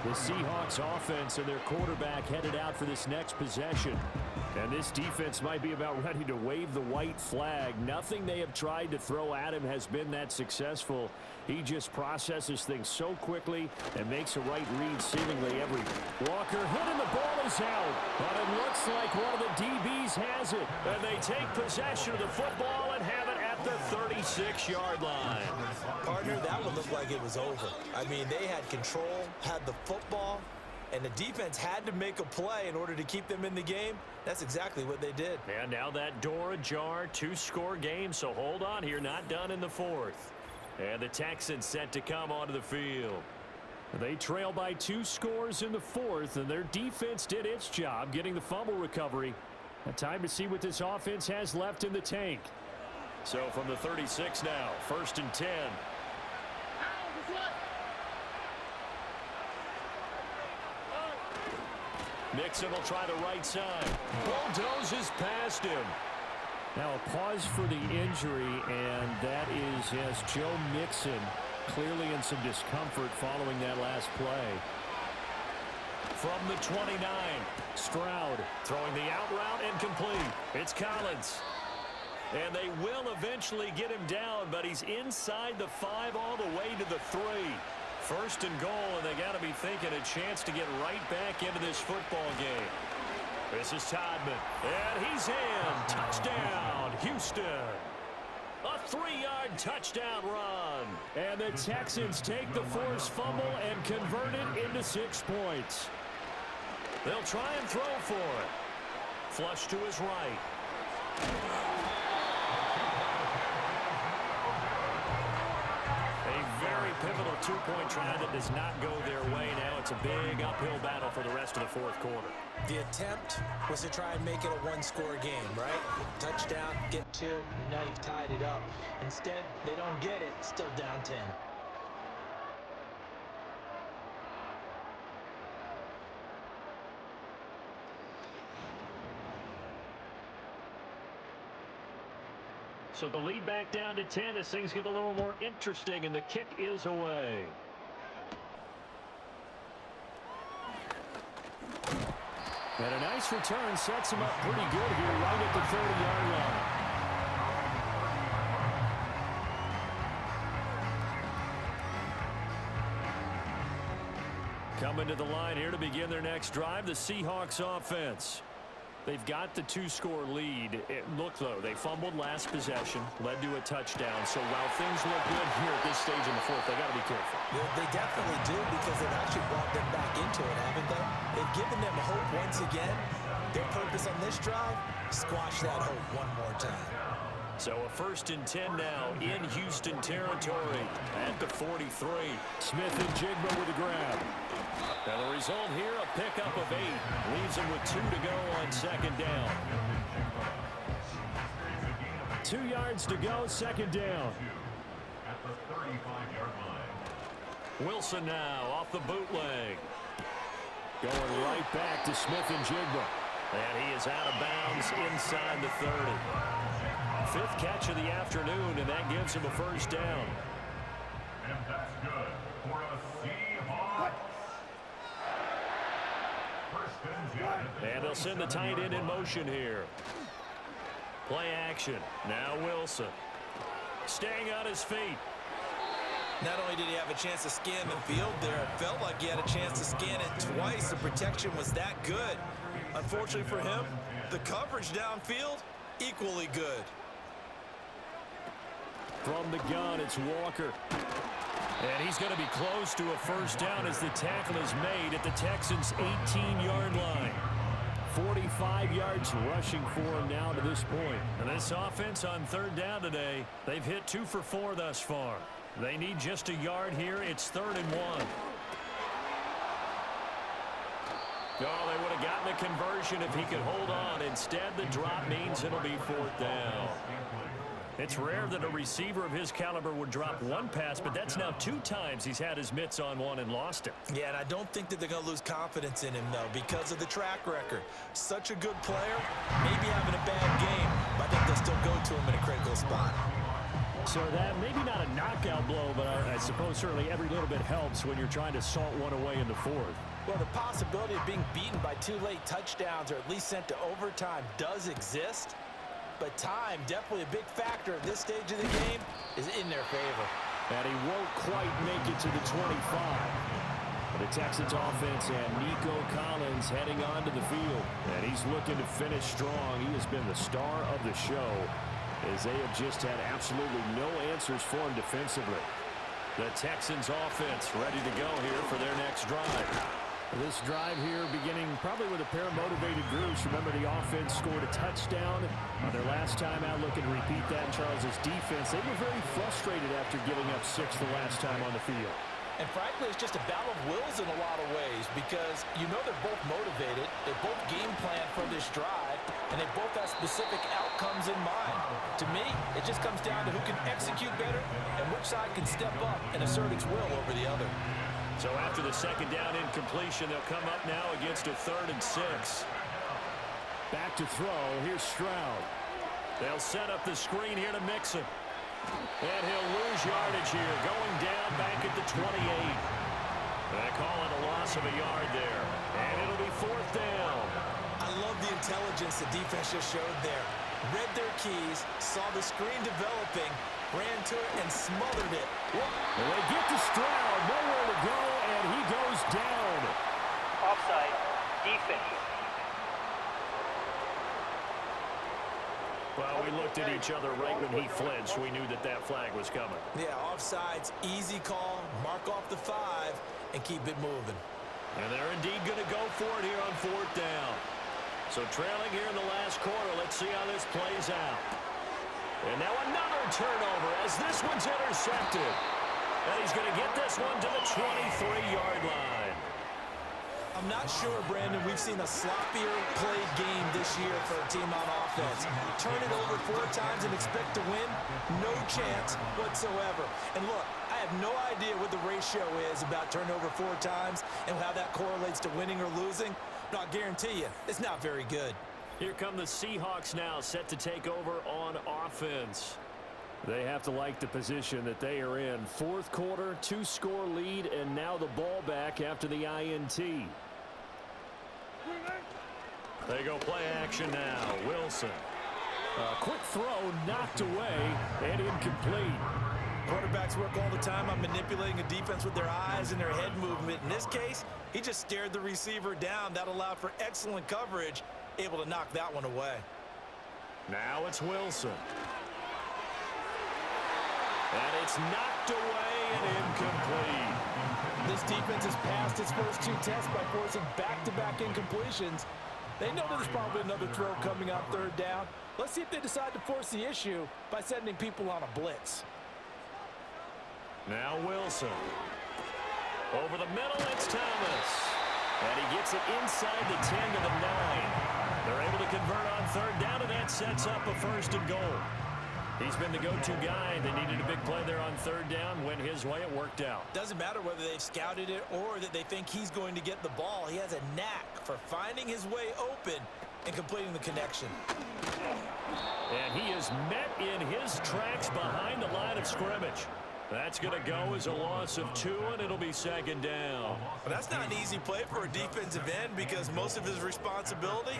The Seahawks offense and their quarterback headed out for this next possession. And this defense might be about ready to wave the white flag. Nothing they have tried to throw at him has been that successful. He just processes things so quickly and makes a right read seemingly every. Walker hit and the ball is out. But it looks like one of the DBs has it. And they take possession of the football and have it at the 36-yard line. Partner, that one looked like it was over. I mean, they had control, had the football, and the defense had to make a play in order to keep them in the game. That's exactly what they did. And now that door ajar, two-score game, so hold on here, not done in the fourth. And the Texans set to come onto the field. They trail by 2 scores in the fourth, and their defense did its job getting the fumble recovery. A time to see what this offense has left in the tank. So from the 36 now, 1st and 10. Mixon will try the right side. Bulldozes past him. Now a pause for the injury, and that is as Joe Mixon clearly in some discomfort following that last play. From the 29, Stroud throwing the out route incomplete. It's Collins. And they will eventually get him down, but he's inside the 5 all the way to the 3. 1st and goal, and they got to be thinking a chance to get right back into this football game. This is Todman, and he's in. Touchdown, Houston. A 3-yard touchdown run. And the Texans take the forced fumble and convert it into 6 points. They'll try and throw for it. Flush to his right. Pivotal two-point try that does not go their way. Now it's a big uphill battle for the rest of the fourth quarter. The attempt was to try and make it a one-score game, right? Touchdown, get 2, and now you've tied it up. Instead, they don't get it, still down 10. So the lead back down to 10 as things get a little more interesting, and the kick is away. And a nice return sets him up pretty good here right at the 30-yard line. Coming to the line here to begin their next drive, the Seahawks offense. They've got the 2-score lead. Look, though, they fumbled last possession, led to a touchdown. So while things look good here at this stage in the fourth, they got to be careful. They definitely do, because they've actually brought them back into it, haven't they? They've given them hope once again. Their purpose on this drive, squash that hope one more time. So a 1st and 10 now in Houston territory at the 43. Smith and Jigba with a grab. Now the result here, a pickup of 8. Leaves him with 2 to go on 2nd down. 2 yards to go, 2nd down. At the 35-yard line. Wilson now off the bootleg. Going right back to Smith and Jigba. And he is out of bounds inside the 30. 5th catch of the afternoon, and that gives him a 1st down. And that's good for a Seahawks. And they'll send the tight end in motion here. Play action. Now Wilson. Staying on his feet. Not only did he have a chance to scan the field there, it felt like he had a chance to scan it twice. The protection was that good. Unfortunately for him, the coverage downfield, equally good. From the gun, it's Walker. And he's going to be close to a first down as the tackle is made at the Texans' 18-yard line. 45 yards rushing for him now to this point. And this offense on third down today, they've hit 2 for 4 thus far. They need just a yard here. It's 3rd and 1. Oh, they would have gotten the conversion if he could hold on. Instead, the drop means it'll be 4th down. It's rare that a receiver of his caliber would drop one pass, but that's now 2 times he's had his mitts on one and lost it. Yeah, and I don't think that they're going to lose confidence in him, though, because of the track record. Such a good player, maybe having a bad game, but I think they'll still go to him in a critical spot. So that maybe not a knockout blow, but I suppose certainly every little bit helps when you're trying to salt one away in the 4th. Well, the possibility of being beaten by 2 late touchdowns or at least sent to overtime does exist. But time, definitely a big factor at this stage of the game, is in their favor. And he won't quite make it to the 25. The Texans offense and Nico Collins heading onto the field. And he's looking to finish strong. He has been the star of the show as they have just had absolutely no answers for him defensively. The Texans offense ready to go here for their next drive. This drive here beginning probably with a pair of motivated groups. Remember, the offense scored a touchdown on their last time out. Looking to repeat that in Charles's defense. They were very frustrated after giving up 6 the last time on the field. And frankly, it's just a battle of wills in a lot of ways because you know they're both motivated. They both game plan for this drive, and they both have specific outcomes in mind. To me, it just comes down to who can execute better and which side can step up and assert its will over the other. So after the second down incompletion, they'll come up now against a 3rd and 6. Back to throw. Here's Stroud. They'll set up the screen here to Mixon. And he'll lose yardage here, going down back at the 28. They call it a loss of a yard there. And it'll be 4th down. I love the intelligence the defense just showed there. Read their keys, saw the screen developing, ran to it, and smothered it. And they get to Stroud, nowhere to go, and he goes down. Offside, defense. Well, we looked at each other right when he flinched. We knew that that flag was coming. Yeah, offsides, easy call, mark off the 5, and keep it moving. And they're indeed going to go for it here on 4th down. So trailing here in the last quarter, let's see how this plays out. And now another turnover as this one's intercepted. And he's going to get this one to the 23-yard line. I'm not sure, Brandon, we've seen a sloppier played game this year for a team on offense. Turn it over 4 times and expect to win? No chance whatsoever. And look, I have no idea what the ratio is about turnover 4 times and how that correlates to winning or losing. But I'll guarantee you, it's not very good. Here come the Seahawks now, set to take over on offense. They have to like the position that they are in. 4th quarter, 2-score lead, and now the ball back after the INT. They go play action now. Wilson. A quick throw knocked away and incomplete. Quarterbacks work all the time on manipulating a defense with their eyes and their head movement. In this case, he just stared the receiver down. That allowed for excellent coverage, able to knock that one away. Now it's Wilson. And it's knocked away and incomplete. This defense has passed its first 2 tests by forcing back-to-back incompletions. They know there's probably another throw coming on 3rd down. Let's see if they decide to force the issue by sending people on a blitz. Now Wilson. Over the middle, it's Thomas. And he gets it inside the 10 to the 9. They're able to convert on 3rd down, and that sets up a 1st and goal. He's been the go-to guy. They needed a big play there on 3rd down. Went his way, it worked out. Doesn't matter whether they've scouted it or that they think he's going to get the ball. He has a knack for finding his way open and completing the connection. And he is met in his tracks behind the line of scrimmage. That's going to go as a loss of 2, and it'll be 2nd down. But that's not an easy play for a defensive end because most of his responsibility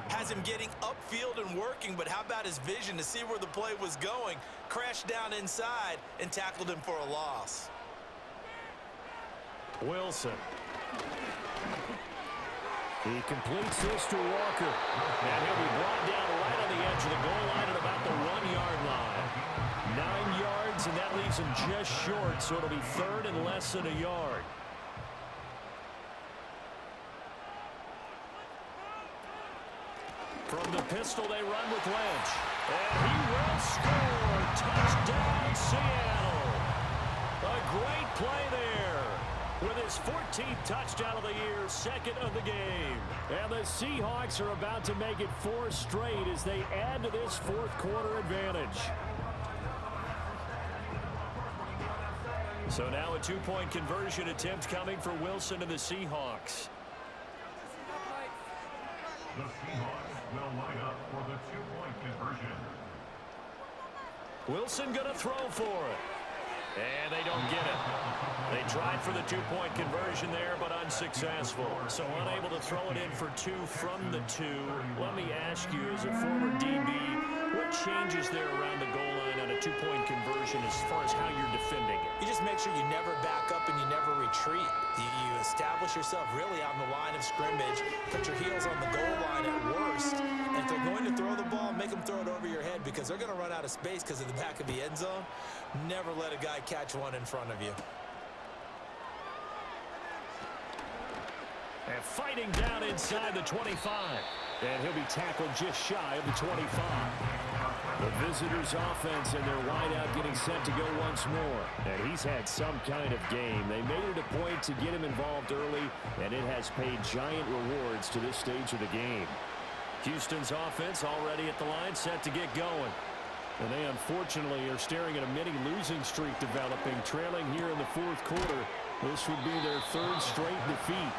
has him getting upfield and working, but how about his vision to see where the play was going, crashed down inside, and tackled him for a loss. Wilson. He completes this to Walker. And he'll be brought down right on the edge of the goal line at about the 1-yard line. 9 yards, and that leaves him just short, so it'll be third and less than a yard. From the pistol, they run with Lynch. And he will score. Touchdown, Seattle. A great play there. With his 14th touchdown of the year, second of the game. And the Seahawks are about to make it 4 straight as they add to this fourth quarter advantage. So now a 2-point conversion attempt coming for Wilson and the Seahawks. The Seahawks will line up for the 2-point conversion. Wilson going to throw for it. And they don't get it. They tried for the 2-point conversion there, but unsuccessful. So unable to throw it in for 2 from the 2. Let me ask you, as a former DB, what changes there around the goal line on a 2-point conversion as far as how you're defending it? You just make sure you never back up and you never retreat. You establish yourself really on the line of scrimmage, put your heels on the goal line at worst, and if they're going to throw the ball, make them throw it over your head because they're going to run out of space because of the back of the end zone. Never let a guy catch one in front of you. And fighting down inside the 25. And he'll be tackled just shy of the 25. The visitors' offense and their wideout getting set to go once more. And he's had some kind of game. They made it a point to get him involved early, and it has paid giant rewards to this stage of the game. Houston's offense already at the line, set to get going. And they unfortunately are staring at a mini losing streak developing, trailing here in the fourth quarter. This would be their 3rd straight defeat.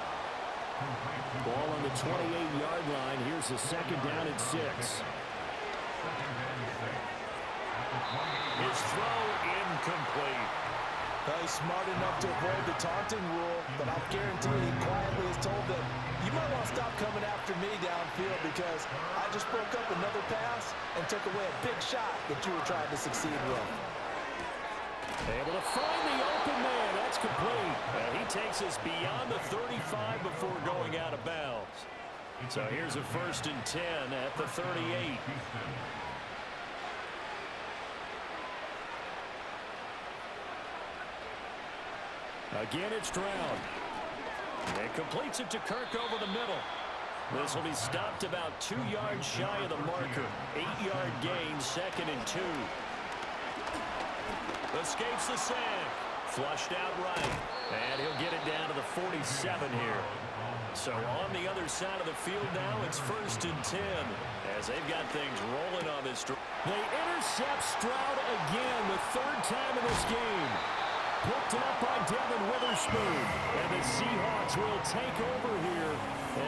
Ball on the 28-yard line. Here's the second down at 6. His throw incomplete. Well, he's smart enough to avoid the taunting rule, but I'll guarantee he quietly has told them, you might want to stop coming after me downfield because I just broke up another pass and took away a big shot that you were trying to succeed with. Able to find the open man. That's complete. And he takes us beyond the 35 before going out of bounds. So here's a 1st and 10 at the 38. Again, it's Stroud. And completes it to Kirk over the middle. This will be stopped about 2 yards shy of the marker. 8-yard gain, 2nd and 2. Escapes the sack. Flushed out right. And he'll get it down to the 47 here. So on the other side of the field now, it's 1st and 10. As they've got things rolling on this drive. They intercept Stroud again, the 3rd time in this game. Picked up by Devin Witherspoon. And the Seahawks will take over here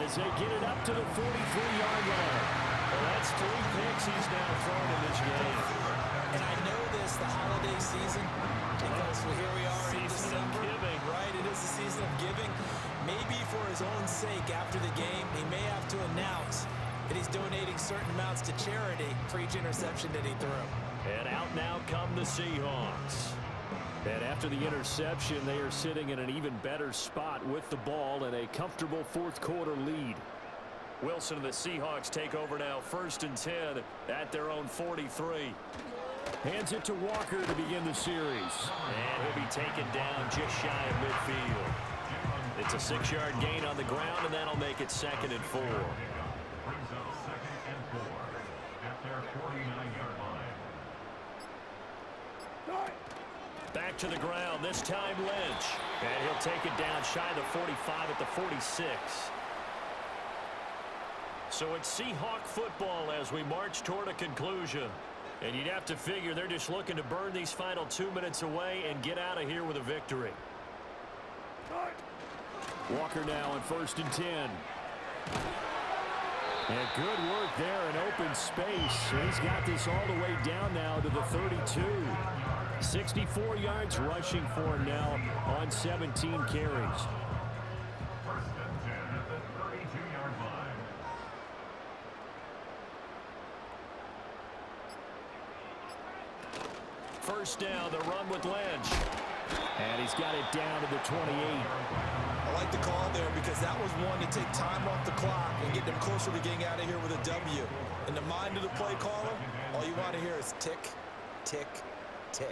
as they get it up to the 43-yard line. Well, that's 3 picks he's now thrown in this game. And I know this, the holiday season, because here we are in December. Giving. Right, it is the season of giving. Maybe for his own sake after the game, he may have to announce that he's donating certain amounts to charity for each interception that he threw. And out now come the Seahawks. And after the interception, they are sitting in an even better spot with the ball and a comfortable fourth quarter lead. Wilson and the Seahawks take over now, 1st and 10 at their own 43. Hands it to Walker to begin the series. And he'll be taken down just shy of midfield. It's a 6-yard gain on the ground, and that'll make it 2nd and 4. Brings up 2nd and 4 at their 49-yard line. Back to the ground, this time Lynch. And he'll take it down shy of the 45 at the 46. So it's Seahawk football as we march toward a conclusion. And you'd have to figure they're just looking to burn these final 2 minutes away and get out of here with a victory. Walker now on 1st and 10. And good work there in open space. He's got this all the way down now to the 32. 64 yards rushing for him now on 17 carries. 1st and 10 at the 32-yard line. First down, the run with Lynch. And he's got it down to the 28. I like the call there because that was one to take time off the clock and get them closer to getting out of here with a W. In the mind of the play caller, all you want to hear is tick, tick,